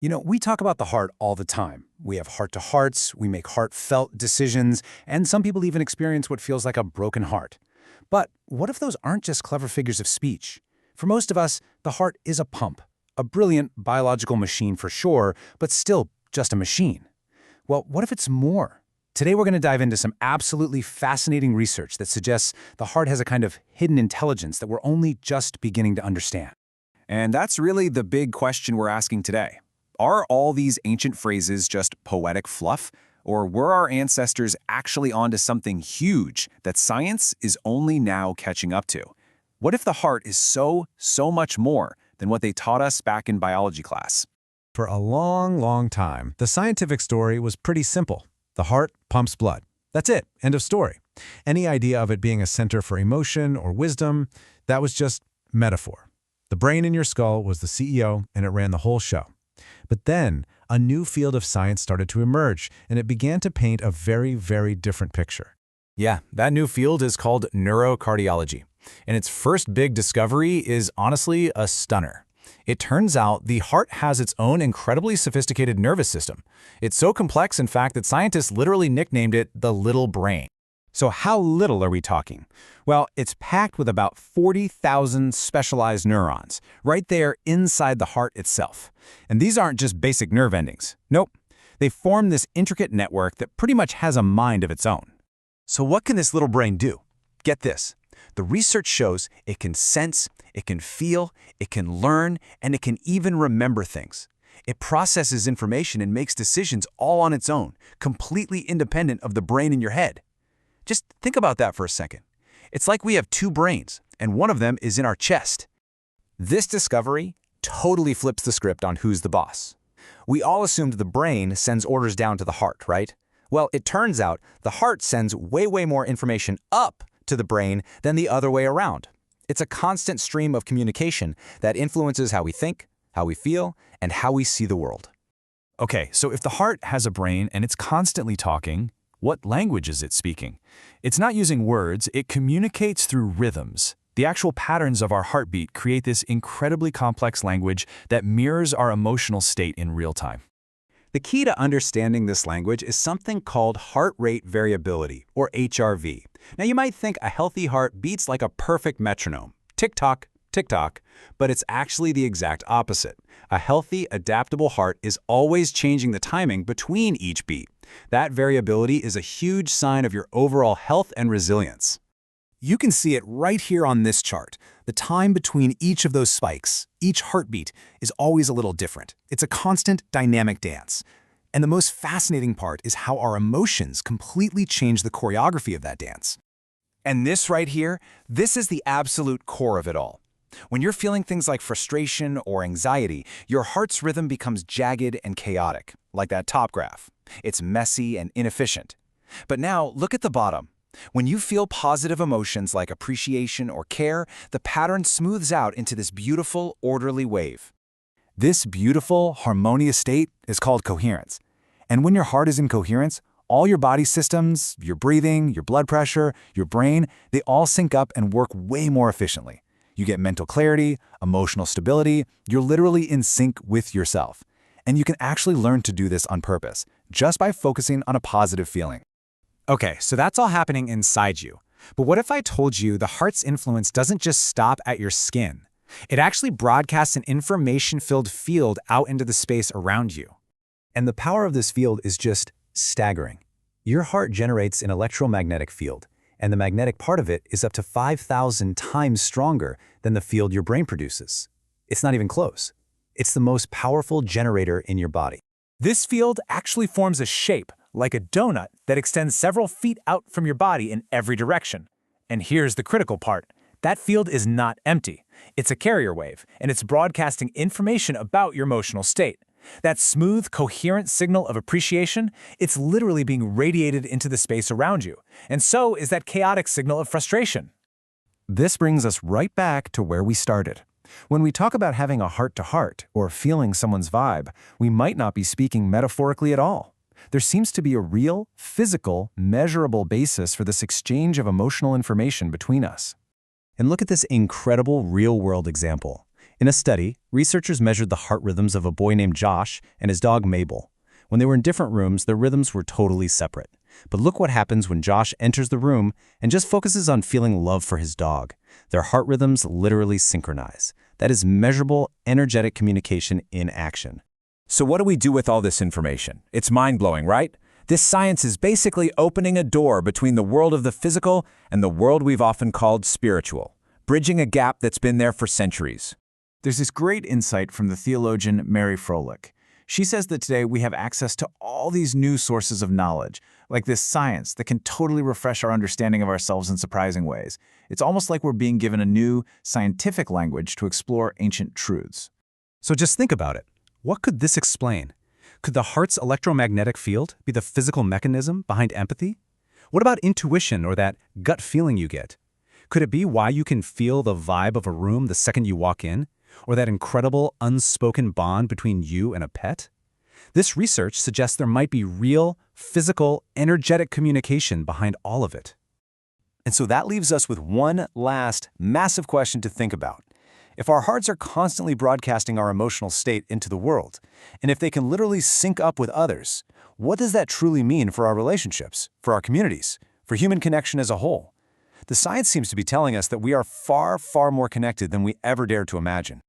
We talk about the heart all the time. We have heart-to-hearts, we make heartfelt decisions, and some people even experience what feels like a broken heart. But what if those aren't just clever figures of speech? For most of us, the heart is a pump, a brilliant biological machine for sure, but still just a machine. Well, what if it's more? Today we're going to dive into some absolutely fascinating research that suggests the heart has a kind of hidden intelligence that we're only just beginning to understand. And that's really the big question we're asking today. Are all these ancient phrases just poetic fluff? Or were our ancestors actually onto something huge that science is only now catching up to? What if the heart is so much more than what they taught us back in biology class? For a long time, the scientific story was pretty simple. The heart pumps blood. That's it. End of story. Any idea of it being a center for emotion or wisdom, that was just metaphor. The brain in your skull was the CEO, and it ran the whole show. But then, a new field of science started to emerge, and it began to paint a very different picture. Yeah, that new field is called neurocardiology. And its first big discovery is honestly a stunner. It turns out the heart has its own incredibly sophisticated nervous system. It's so complex, in fact, that scientists literally nicknamed it the little brain. So how little are we talking? Well, it's packed with about 40,000 specialized neurons, right there inside the heart itself. And these aren't just basic nerve endings. Nope. They form this intricate network that pretty much has a mind of its own. So what can this little brain do? Get this. The research shows it can sense, it can feel, it can learn, and it can even remember things. It processes information and makes decisions all on its own, completely independent of the brain in your head. Just think about that for a second. It's like we have two brains, and one of them is in our chest. This discovery totally flips the script on who's the boss. We all assumed the brain sends orders down to the heart, right? Well, it turns out the heart sends way more information up to the brain than the other way around. It's a constant stream of communication that influences how we think, how we feel, and how we see the world. Okay, so if the heart has a brain and it's constantly talking, what language is it speaking? It's not using words, it communicates through rhythms. The actual patterns of our heartbeat create this incredibly complex language that mirrors our emotional state in real time. The key to understanding this language is something called heart rate variability, or HRV. Now you might think a healthy heart beats like a perfect metronome. Tick-tock, tick-tock, but it's actually the exact opposite. A healthy, adaptable heart is always changing the timing between each beat. That variability is a huge sign of your overall health and resilience. You can see it right here on this chart. The time between each of those spikes, each heartbeat, is always a little different. It's a constant, dynamic dance. And the most fascinating part is how our emotions completely change the choreography of that dance. And this right here, this is the absolute core of it all. When you're feeling things like frustration or anxiety, your heart's rhythm becomes jagged and chaotic, like that top graph. It's messy and inefficient. But now, look at the bottom. When you feel positive emotions like appreciation or care, the pattern smooths out into this beautiful, orderly wave. This beautiful, harmonious state is called coherence. And when your heart is in coherence, all your body systems, your breathing, your blood pressure, your brain, they all sync up and work way more efficiently. You get mental clarity, emotional stability, you're literally in sync with yourself. And you can actually learn to do this on purpose, just by focusing on a positive feeling. Okay, so that's all happening inside you. But what if I told you the heart's influence doesn't just stop at your skin? It actually broadcasts an information-filled field out into the space around you. And the power of this field is just staggering. Your heart generates an electromagnetic field, and the magnetic part of it is up to 5,000 times stronger than the field your brain produces. It's not even close. It's the most powerful generator in your body. This field actually forms a shape, like a donut, that extends several feet out from your body in every direction. And here's the critical part. That field is not empty. It's a carrier wave, and it's broadcasting information about your emotional state. That smooth, coherent signal of appreciation, it's literally being radiated into the space around you. And so is that chaotic signal of frustration. This brings us right back to where we started. When we talk about having a heart-to-heart or feeling someone's vibe, we might not be speaking metaphorically at all. There seems to be a real, physical, measurable basis for this exchange of emotional information between us. And look at this incredible real-world example. In a study, researchers measured the heart rhythms of a boy named Josh and his dog Mabel. When they were in different rooms, their rhythms were totally separate. But look what happens when Josh enters the room and just focuses on feeling love for his dog. Their heart rhythms literally synchronize. That is measurable, energetic communication in action. So what do we do with all this information? It's mind-blowing, right? This science is basically opening a door between the world of the physical and the world we've often called spiritual, bridging a gap that's been there for centuries. There's this great insight from the theologian Mary Froelich. She says that today we have access to all these new sources of knowledge, like this science that can totally refresh our understanding of ourselves in surprising ways. It's almost like we're being given a new scientific language to explore ancient truths. So just think about it. What could this explain? Could the heart's electromagnetic field be the physical mechanism behind empathy? What about intuition or that gut feeling you get? Could it be why you can feel the vibe of a room the second you walk in? Or that incredible unspoken bond between you and a pet? This research suggests there might be real, physical, energetic communication behind all of it. And so that leaves us with one last massive question to think about. If our hearts are constantly broadcasting our emotional state into the world, and if they can literally sync up with others, what does that truly mean for our relationships, for our communities, for human connection as a whole? The science seems to be telling us that we are far, far more connected than we ever dared to imagine.